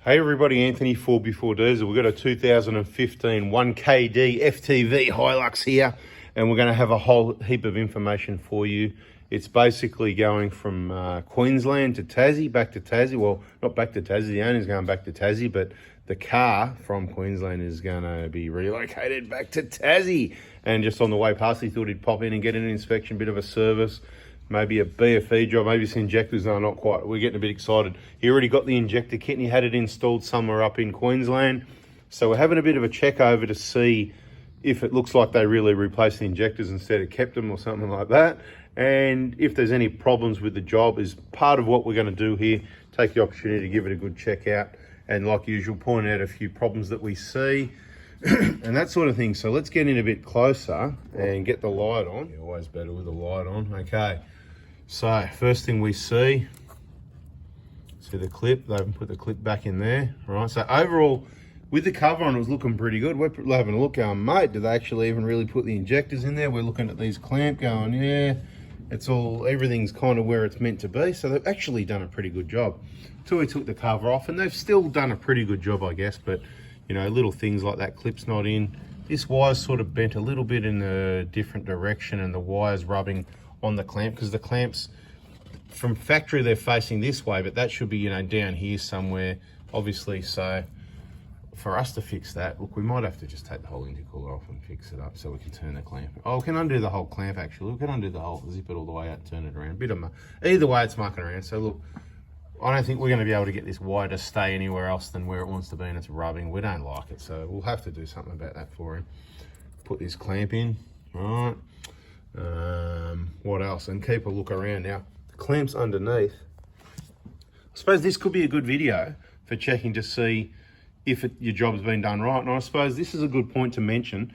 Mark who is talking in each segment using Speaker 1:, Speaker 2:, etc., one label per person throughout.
Speaker 1: Hey everybody, Anthony Fourby4diesel. We've got a 2015 1KD FTV Hilux here, and we're going to have a whole heap of information for you. It's basically going from Queensland to Tassie, back to Tassie. Well, not back to Tassie, the owner's going back to Tassie, but the car from Queensland is going to be relocated back to Tassie. And just on the way past, he thought he'd pop in and get an inspection, bit of a service. Maybe a BFE job, maybe some injectors. No, not quite. We're getting a bit excited. He already got the injector kit and he had it installed somewhere up in Queensland. So we're having a bit of a check over to see if it looks like they really replaced the injectors instead of kept them or something like that. And if there's any problems with the job, is part of what we're going to do here. Take the opportunity to give it a good check out. And like usual, point out a few problems that we see and that sort of thing. So let's get in a bit closer and get the light on. Yeah, always better with the light on. Okay. So first thing we see the clip. They haven't put the clip back in there. All right, so overall with the cover on, it was looking pretty good. We're having a look going, mate, did they actually even really put the injectors in there? We're looking at these clamp going, yeah, it's all, everything's kind of where it's meant to be. So they've actually done a pretty good job till we took the cover off, and they've still done a pretty good job, I guess. But you know, little things like that clip's not in. This wire's sort of bent a little bit in a different direction, and the wire's rubbing on the clamp, because the clamps from factory they're facing this way, but that should be, you know, down here somewhere, obviously. So for us to fix that, look, we might have to just take the whole intercooler off and fix it up so we can turn the clamp. Oh, we can undo the whole clamp actually. We can undo the whole, zip it all the way out, turn it around. Either way, it's mucking around. So look, I don't think we're going to be able to get this wire to stay anywhere else than where it wants to be, and it's rubbing. We don't like it, so we'll have to do something about that for him. Put this clamp in, right? What else? And keep a look around. Now, the clamp's underneath. I suppose this could be a good video for checking to see if your job's been done right. And I suppose this is a good point to mention.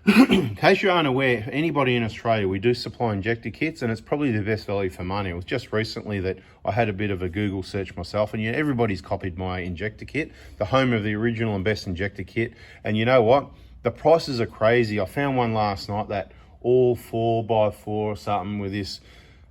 Speaker 1: In case you're unaware, anybody in Australia, we do supply injector kits, and it's probably the best value for money. It was just recently that I had a bit of a Google search myself, and yeah, everybody's copied my injector kit, the home of the original and best injector kit. And you know what? The prices are crazy. I found one last night that all 4x4 or something with this,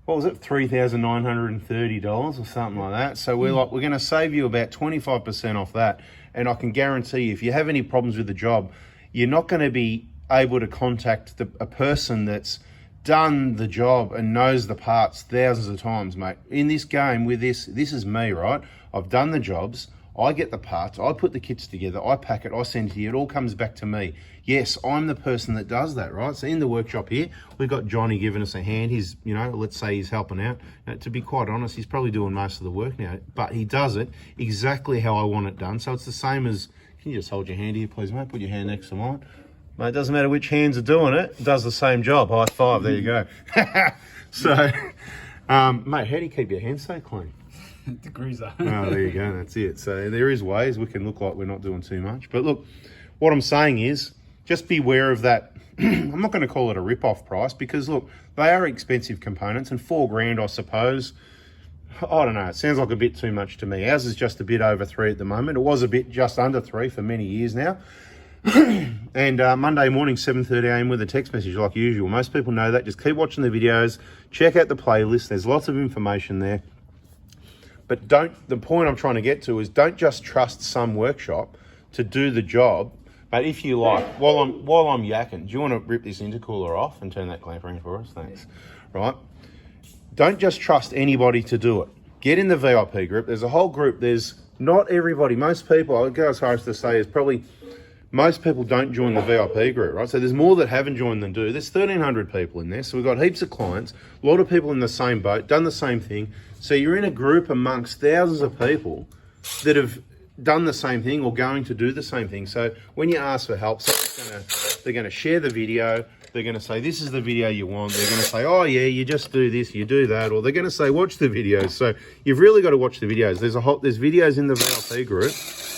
Speaker 1: what was it, $3,930 or something like that. So we're like, we're going to save you about 25% off that. And I can guarantee you, if you have any problems with the job, you're not going to be able to contact a person that's done the job and knows the parts thousands of times, mate. In this game with this is me, right? I've done the jobs, I get the parts, I put the kits together, I pack it, I send it to you, it all comes back to me. Yes, I'm the person that does that, right? So in the workshop here, we've got Johnny giving us a hand. He's, you know, let's say he's helping out. Now, to be quite honest, he's probably doing most of the work now, but he does it exactly how I want it done. So it's the same as, can you just hold your hand here, please, mate? Put your hand next to mine. Mate, it doesn't matter which hands are doing it, it does the same job. High five, there you go. So, mate, how do you keep your hands so clean?
Speaker 2: Degreaser.
Speaker 1: Oh, there you go, that's it. So there is ways we can look like we're not doing too much. But look, what I'm saying is, just beware of that. I'm not going to call it a rip-off price, because look, they are expensive components, and $4,000, I suppose, I don't know, it sounds like a bit too much to me. Ours is just a bit over 3 at the moment. It was a bit just under 3 for many years now. And Monday morning, 7:30 AM with a text message like usual. Most people know that. Just keep watching the videos, check out the playlist. There's lots of information there. But the point I'm trying to get to is, don't just trust some workshop to do the job. But if you like, while I'm yakking, do you want to rip this intercooler off and turn that clamp around for us? Thanks. Right? Don't just trust anybody to do it. Get in the VIP group. There's a whole group. There's not everybody. Most people, I'll go as far as to say, is probably most people don't join the VIP group, right? So there's more that haven't joined than do. There's 1,300 people in there. So we've got heaps of clients, a lot of people in the same boat, done the same thing. So you're in a group amongst thousands of people that have done the same thing or going to do the same thing. So when you ask for help, they're going to share the video. They're going to say, this is the video you want. They're going to say, oh yeah, you just do this, you do that. Or they're going to say, watch the videos. So you've really got to watch the videos. There's videos in the VIP group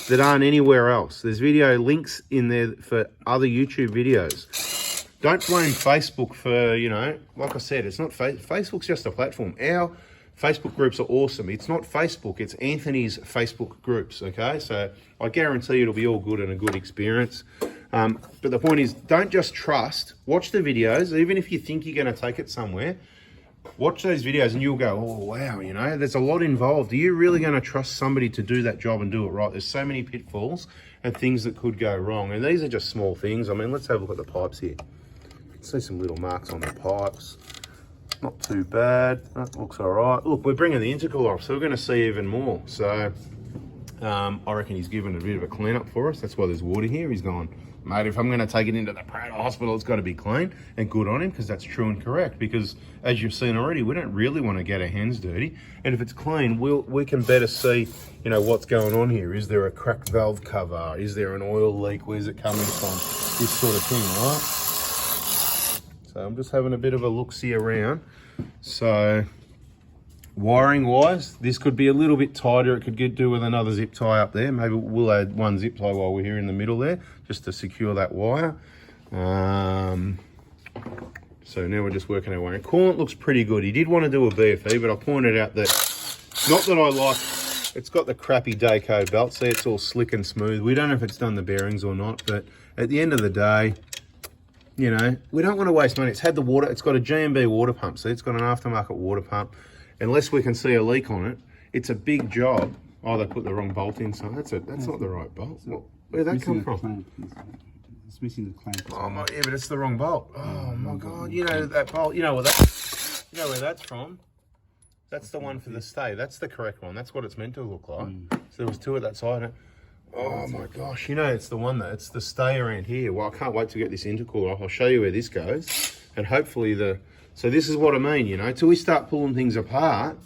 Speaker 1: that aren't anywhere else. There's video links in there for other YouTube videos. Don't blame Facebook for, you know, like I said, it's not Facebook's just a platform. Our Facebook groups are awesome. It's not Facebook, it's Anthony's Facebook groups, okay? So I guarantee it'll be all good and a good experience. But the point is, don't just trust, watch the videos, even if you think you're going to take it somewhere. Watch those videos and you'll go, oh, wow, you know, there's a lot involved. Are you really going to trust somebody to do that job and do it right? There's so many pitfalls and things that could go wrong. And these are just small things. I mean, let's have a look at the pipes here. See some little marks on the pipes. Not too bad. That looks all right. Look, we're bringing the intercooler off, so we're going to see even more. So I reckon he's given a bit of a clean up for us. That's why there's water here. He's gone, mate, if I'm going to take it into the Prado Hospital, it's got to be clean, and good on him, because that's true and correct. Because as you've seen already, we don't really want to get our hands dirty. And if it's clean, we can better see, you know, what's going on here. Is there a cracked valve cover? Is there an oil leak? Where's it coming from? This sort of thing, right? So I'm just having a bit of a look-see around. So wiring wise, this could be a little bit tighter. It could do with another zip tie up there. Maybe we'll add one zip tie while we're here in the middle there, just to secure that wire. So now we're just working our way. Coolant looks pretty good. He did want to do a BFE, but I pointed out that, not that I like, it's got the crappy Dayco belt. See, it's all slick and smooth. We don't know if it's done the bearings or not, but at the end of the day, you know, we don't want to waste money. It's had the water, it's got a GMB water pump. See, it's got an aftermarket water pump. Unless we can see a leak on it, it's a big job. Oh, they put the wrong bolt in, so that's not the right bolt. Where'd that come from?
Speaker 2: It's missing the clamp.
Speaker 1: Oh my, yeah, but it's the wrong bolt. Oh my God, you know that bolt, you know where that's from? That's the one for the stay. That's the correct one. That's what it's meant to look like. So there was two at that side. Oh my gosh, you know, it's the one it's the stay around here. Well, I can't wait to get this intercooler off. I'll show you where this goes. And hopefully so this is what I mean, you know, till we start pulling things apart,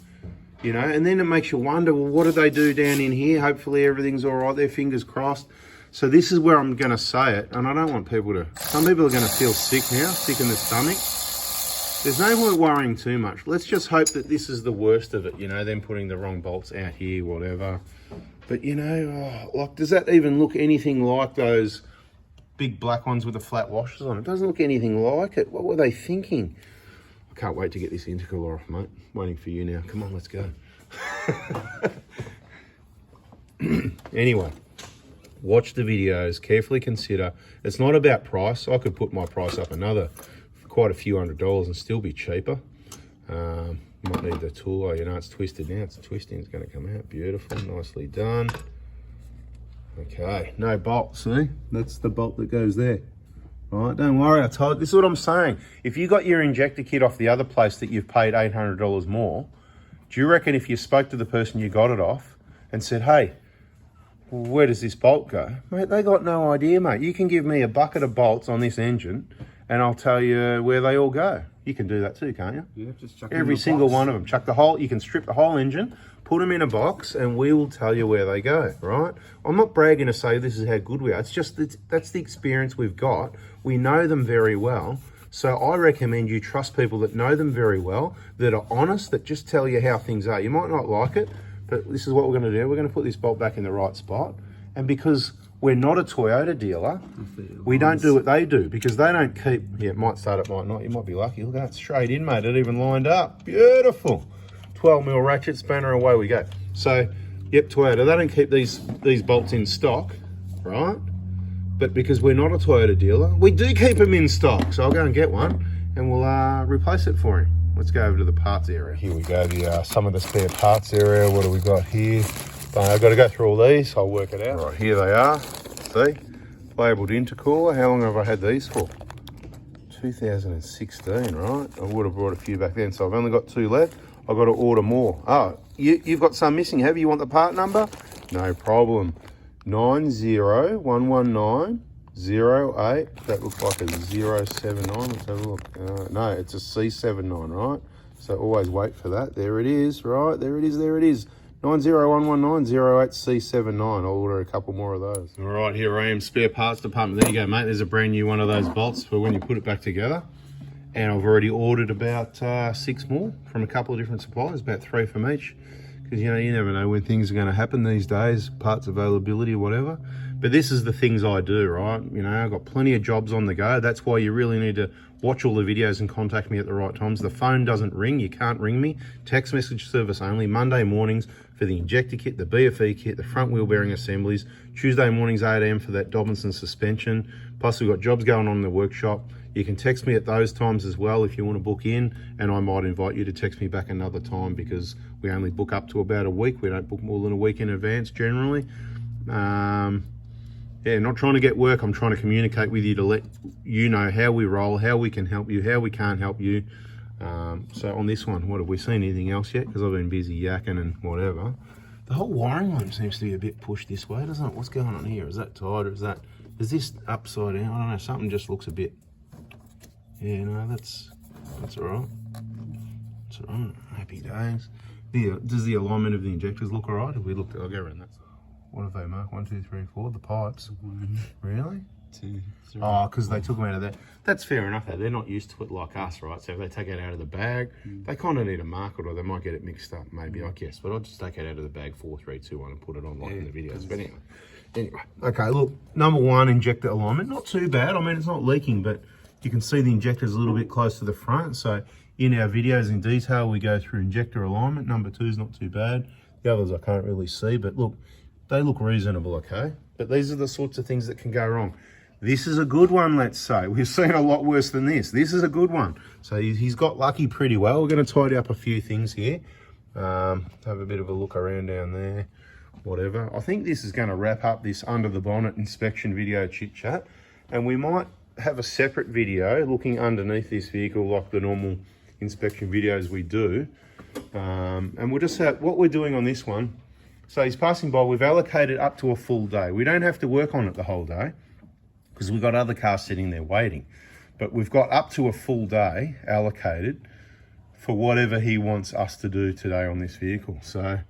Speaker 1: you know, and then it makes you wonder, well, what do they do down in here? Hopefully everything's all right there, fingers crossed. So this is where I'm going to say it, and I don't want people to, some people are going to feel sick now, sick in the stomach. There's no point worrying too much. Let's just hope that this is the worst of it, you know, them putting the wrong bolts out here, whatever. But, you know, like, does that even look anything like those big black ones with the flat washers on? It doesn't look anything like it. What were they thinking? I can't wait to get this intercooler off, mate. Waiting for you now. Come on, let's go. Anyway, watch the videos, carefully consider. It's not about price. I could put my price up quite a few $100s and still be cheaper. Might need the tool. Oh, you know, it's twisted now. It's twisting. It's going to come out. Beautiful. Nicely done. Okay. No bolt. See? That's the bolt that goes there. All right. Don't worry. I told you. This is what I'm saying. If you got your injector kit off the other place that you've paid $800 more, do you reckon if you spoke to the person you got it off and said, hey, where does this bolt go? Mate, they got no idea, mate. You can give me a bucket of bolts on this engine and I'll tell you where they all go. You can do that too, can't you?
Speaker 2: Yeah, just chuck
Speaker 1: every single one of them. Chuck the whole, you can strip the whole engine, put them in a box, and we will tell you where they go, right? I'm not bragging to say this is how good we are. It's just, that's the experience we've got. We know them very well. So I recommend you trust people that know them very well, that are honest, that just tell you how things are. You might not like it, but this is what we're going to do. We're going to put this bolt back in the right spot. And because we're not a Toyota dealer, we don't do what they do, because they don't keep, yeah, it might start, it might not, you might be lucky. Look at that, straight in, mate. It even lined up. Beautiful. 12mm ratchet spanner, away we go. So, yep, Toyota, they don't keep these bolts in stock, right? But because we're not a Toyota dealer, we do keep them in stock. So I'll go and get one and we'll replace it for him. Let's go over to the parts area. Here we go, some of the spare parts area. What do we got here? I've got to go through all these. I'll work it out. Right, here they are. See? Labelled intercooler. How long have I had these for? 2016, right? I would have brought a few back then, so I've only got 2 left. I've got to order more. Oh, you've got some missing, have you? You want the part number? No problem. 9011908. That looks like a 079. Let's have a look. No, it's a C79, right? So always wait for that. There it is, right? There it is, there it is. 9011908C79. I'll order a couple more of those. All right, here I am, spare parts department. There you go, mate. There's a brand new one of those bolts for when you put it back together. And I've already ordered about 6 more from a couple of different suppliers, about 3 from each. Because, you know, you never know when things are going to happen these days, parts availability or whatever. But this is the things I do, right? You know, I've got plenty of jobs on the go. That's why you really need to watch all the videos and contact me at the right times. The phone doesn't ring. You can't ring me. Text message service only. Monday mornings, for the injector kit, the BFE kit, the front wheel bearing assemblies. Tuesday mornings 8 AM for that Dobinson suspension. Plus we've got jobs going on in the workshop. You can text me at those times as well if you want to book in, and I might invite you to text me back another time because we only book up to about a week. We don't book more than a week in advance generally. Yeah, not trying to get work. I'm trying to communicate with you to let you know how we roll, how we can help you, how we can't help you. So on this one, what have we seen anything else yet? Because I've been busy yakking and whatever. The whole wiring loom seems to be a bit pushed this way, doesn't it? What's going on here? Is that tight or is this upside down? I don't know, something just looks a bit, yeah, no, that's all right. That's all right, happy days. Does the alignment of the injectors look all right? Have we looked, I'll go around that. What have they marked? 1, 2, 3, 4, the pipes.
Speaker 2: 1,
Speaker 1: Really?
Speaker 2: 2, 3.
Speaker 1: Oh, because they took them out of that. That's fair enough though. They're not used to it like us, right? So if they take it out of the bag, they kind of need a mark it, or they might get it mixed up, maybe, I guess. But I'll just take it out of the bag 4, 3, 2, 1 and put it on like in the videos. But anyway. Okay, look, number one, injector alignment. Not too bad. I mean, it's not leaking, but you can see the injector's a little bit close to the front. So in our videos in detail, we go through injector alignment. Number two is not too bad. The others I can't really see, but look, they look reasonable, okay? But these are the sorts of things that can go wrong. This is a good one, let's say. We've seen a lot worse than this. This is a good one. So he's got lucky pretty well. We're going to tidy up a few things here. Have a bit of a look around down there, whatever. I think this is going to wrap up this under the bonnet inspection video chit chat. And we might have a separate video looking underneath this vehicle like the normal inspection videos we do. And we'll just have what we're doing on this one. So he's passing by, we've allocated up to a full day. We don't have to work on it the whole day because we've got other cars sitting there waiting. But we've got up to a full day allocated for whatever he wants us to do today on this vehicle. So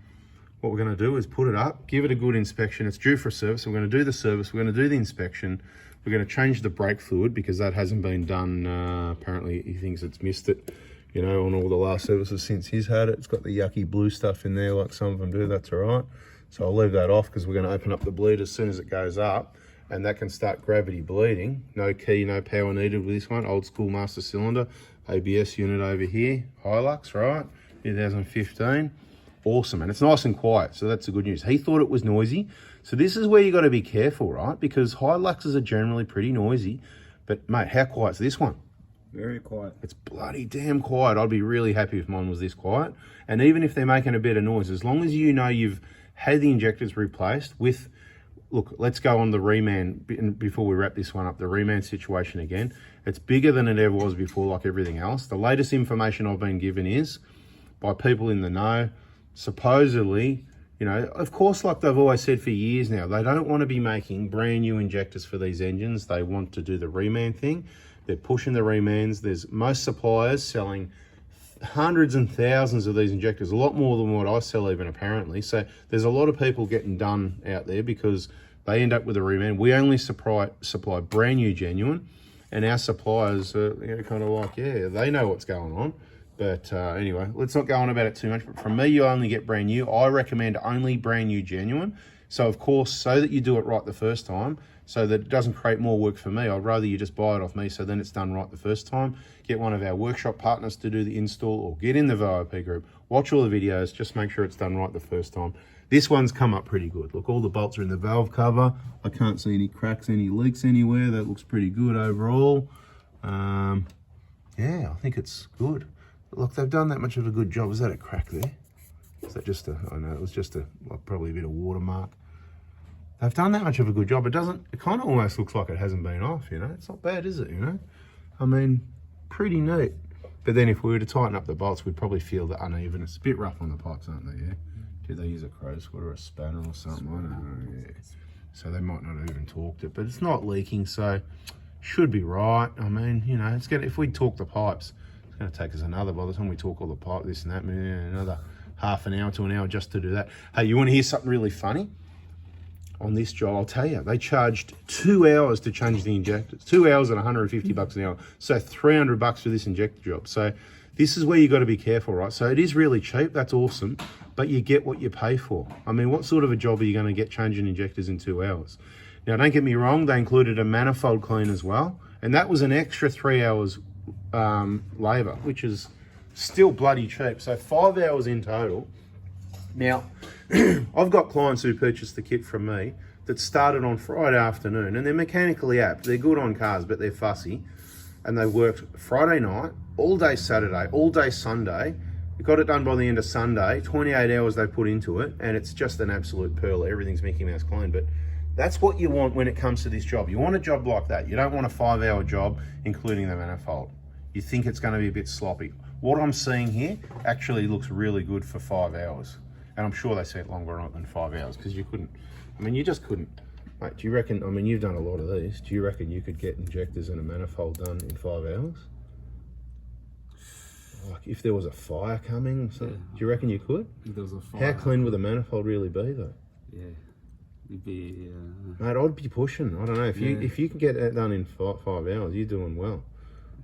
Speaker 1: what we're gonna do is put it up, give it a good inspection. It's due for a service. So we're gonna do the service, we're gonna do the inspection. We're gonna change the brake fluid because that hasn't been done. Apparently he thinks it's missed it, you know, on all the last services since he's had it. It's got the yucky blue stuff in there like some of them do, that's all right. So I'll leave that off because we're gonna open up the bleed as soon as it goes up, and that can start gravity bleeding. No key, no power needed with this one. Old school master cylinder, ABS unit over here, Hilux, right? 2015, awesome. And it's nice and quiet, so that's the good news. He thought it was noisy. So this is where you gotta be careful, right? Because Hiluxes are generally pretty noisy, but mate, how quiet's this one?
Speaker 2: Very quiet.
Speaker 1: It's bloody damn quiet. I'd be really happy if mine was this quiet. And even if they're making a bit of noise, as long as you know you've had the injectors replaced with, look, let's go on the reman before we wrap this one up, the reman situation again. It's bigger than it ever was before, like everything else. The latest information I've been given is, by people in the know, supposedly, you know, of course, like they've always said for years now, they don't want to be making brand new injectors for these engines. They want to do the reman thing. They're pushing the remans. There's most suppliers selling hundreds and thousands of these injectors, a lot more than what I sell even apparently. So there's a lot of people getting done out there because they end up with a reman. We only supply brand new genuine, and our suppliers are, you know, kind of like, yeah, they know what's going on. But anyway, let's not go on about it too much. But from me, you only get brand new. I recommend only brand new genuine. So of course, so that you do it right the first time, so that it doesn't create more work for me, I'd rather you just buy it off me so then it's done right the first time. Get one of our workshop partners to do the install, or get in the VIP group, watch all the videos, just make sure it's done right the first time. This one's come up pretty good. Look, all the bolts are in the valve cover. I can't see any cracks, any leaks anywhere. That looks pretty good overall. Yeah, I think it's good. Look, they've done that much of a good job. Is that a crack there? Is that just a, I know, it was just a, like, probably a bit of watermark. They've done that much of a good job. It kind of almost looks like it hasn't been off, you know? It's not bad, is it, you know? I mean, pretty neat. But then if we were to tighten up the bolts, we'd probably feel the unevenness. A bit rough on the pipes, aren't they, yeah? Do they use a crow's foot or a spanner or something? I don't know, yeah. So they might not have even torqued it, but it's not leaking, so should be right. I mean, you know, if we torque the pipes, it's gonna take us by the time we torque all the pipe, this and that, another half an hour to an hour just to do that. Hey, you wanna hear something really funny? On this job, I'll tell you, they charged 2 hours to change the injectors. 2 hours at 150 bucks an hour. So 300 bucks for this injector job. So this is where you got to be careful, right? So it is really cheap, that's awesome, but you get what you pay for. I mean, what sort of a job are you going to get changing injectors in 2 hours? Now, don't get me wrong, they included a manifold clean as well, and that was an extra 3 hours labor, which is still bloody cheap. So 5 hours in total, Now, I've got clients who purchased the kit from me that started on Friday afternoon, and they're mechanically apt. They're good on cars, but they're fussy. And they worked Friday night, all day Saturday, all day Sunday. We got it done by the end of Sunday, 28 hours they put into it, and it's just an absolute pearl. Everything's Mickey Mouse clean, but that's what you want when it comes to this job. You want a job like that. You don't want a 5-hour job, including the manifold. You think it's going to be a bit sloppy. What I'm seeing here actually looks really good for 5 hours. And I'm sure they see it longer than 5 hours, because you couldn't, I mean, you just couldn't. Mate, do you reckon, I mean, you've done a lot of these. Do you reckon you could get injectors and a manifold done in 5 hours? Like, if there was a fire coming, so, do you reckon you could?
Speaker 2: If there was a fire.
Speaker 1: How clean would the manifold really be, though?
Speaker 2: Yeah. It'd be,
Speaker 1: Mate, I'd be pushing. I don't know. If you can get that done in 5 hours, you're doing well.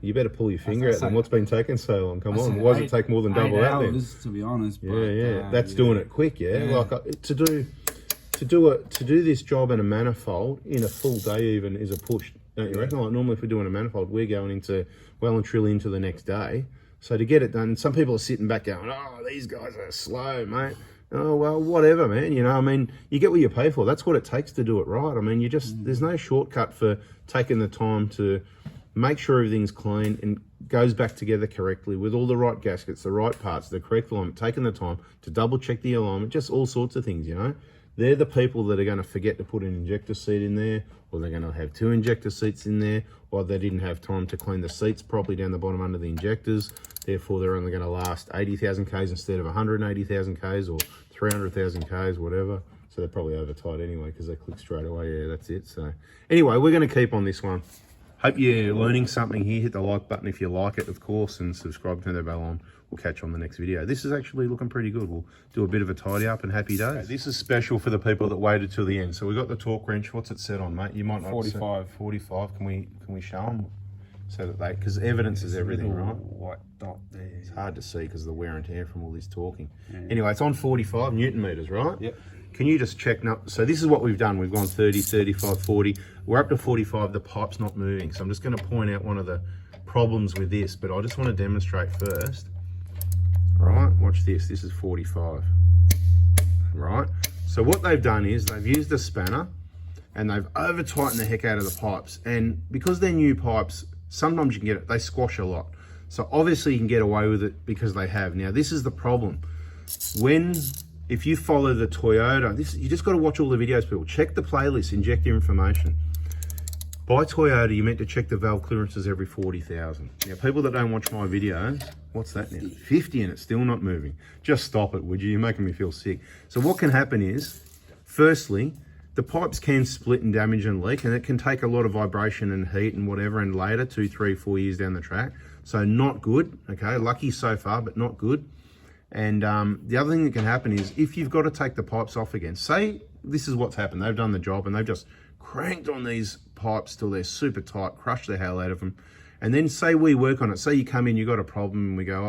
Speaker 1: You better pull your finger out then. What's been taking so long? Come on. Why does it take more than double that then?
Speaker 2: To be honest. But,
Speaker 1: Yeah. That's doing it quick, yeah? Like, to do this job in a manifold in a full day even is a push, don't you reckon? Like, normally if we're doing a manifold, we're going into well and truly into the next day. So to get it done, some people are sitting back going, oh, these guys are slow, mate. Oh, well, whatever, man. You know, I mean, you get what you pay for. That's what it takes to do it right. I mean, there's no shortcut for taking the time to make sure everything's clean and goes back together correctly with all the right gaskets, the right parts, the correct alignment, taking the time to double check the alignment, just all sorts of things, you know. They're the people that are going to forget to put an injector seat in there, or they're going to have 2 injector seats in there, or they didn't have time to clean the seats properly down the bottom under the injectors. Therefore, they're only going to last 80,000 Ks instead of 180,000 Ks or 300,000 Ks, whatever. So they're probably over tight anyway because they click straight away. Yeah, that's it. So anyway, we're going to keep on this one. Hope you're learning something here. Hit the like button if you like it, of course, and subscribe, turn the bell on. We'll catch you on the next video. This is actually looking pretty good. We'll do a bit of a tidy up and happy days. Okay, this is special for the people that waited till the end. So we got the torque wrench. What's it set on, mate? You might not
Speaker 2: 45.
Speaker 1: 45. Can we show them so that they, because evidence is everything, right?
Speaker 2: White dot there.
Speaker 1: It's hard to see because of the wear and tear from all this talking. Anyway, it's on 45 Newton meters, right?
Speaker 2: Yep.
Speaker 1: Can you just check now? So this is what we've done. We've gone 30, 35, 40. We're up to 45. The pipe's not moving. So I'm just going to point out one of the problems with this, but I just want to demonstrate first. All right, watch this. This is 45. Right? So what they've done is they've used a spanner and they've over-tightened the heck out of the pipes. And because they're new pipes, sometimes you can get it, they squash a lot. So obviously you can get away with it because they have. Now this is the problem. If you follow the Toyota, you just got to watch all the videos, people. Check the playlist, inject your information. By Toyota, you're meant to check the valve clearances every 40,000. Now, people that don't watch my videos, what's that now? 50 and it's still not moving. Just stop it, would you? You're making me feel sick. So what can happen is, firstly, the pipes can split and damage and leak, and it can take a lot of vibration and heat and whatever, and later, 2, 3, 4 years down the track. So not good, okay? Lucky so far, but not good. And the other thing that can happen is if you've got to take the pipes off again, say this is what's happened. They've done the job and they've just cranked on these pipes till they're super tight, crushed the hell out of them. And then say we work on it. Say you come in, you got a problem and we go,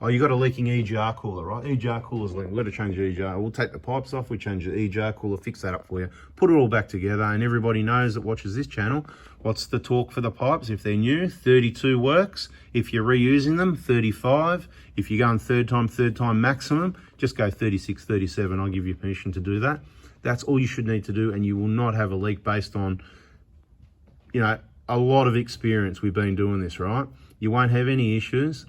Speaker 1: oh, you got a leaking EGR cooler, right? EGR cooler's leaking. We've got to change the EGR. We'll take the pipes off, we change the EGR cooler, fix that up for you, put it all back together, and everybody knows that watches this channel. What's the torque for the pipes? If they're new, 32 works. If you're reusing them, 35. If you're going third time maximum, just go 36, 37. I'll give you permission to do that. That's all you should need to do, and you will not have a leak based on, you know, a lot of experience. We've been doing this, right? You won't have any issues.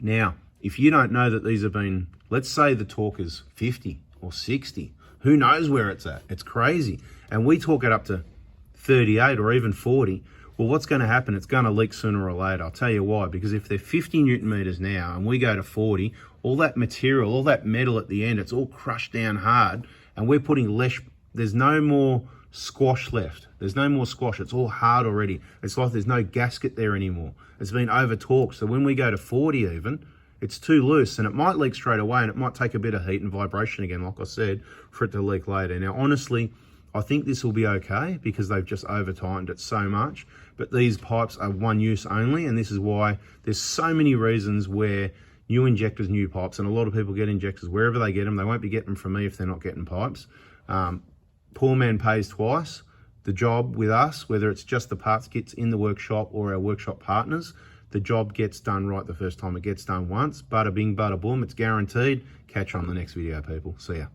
Speaker 1: Now, if you don't know that these have been, let's say the torque is 50 or 60, who knows where it's at? It's crazy. And we torque it up to 38 or even 40. Well, what's going to happen? It's going to leak sooner or later. I'll tell you why. Because if they're 50 Newton meters now and we go to 40, all that material, all that metal at the end, it's all crushed down hard, and we're putting less, there's no more squash left. There's no more squash. It's all hard already. It's like there's no gasket there anymore. It's been over torqued. So when we go to 40 even, it's too loose and it might leak straight away, and it might take a bit of heat and vibration again, like I said, for it to leak later. Now, honestly, I think this will be okay because they've just over tightened it so much, but these pipes are one use only, and this is why there's so many reasons where new injectors, new pipes, and a lot of people get injectors wherever they get them. They won't be getting them from me if they're not getting pipes. Poor man pays twice. The job with us, whether it's just the parts kits in the workshop or our workshop partners, the job gets done right the first time. It gets done once. Bada bing, bada boom. It's guaranteed. Catch you on the next video, people. See ya.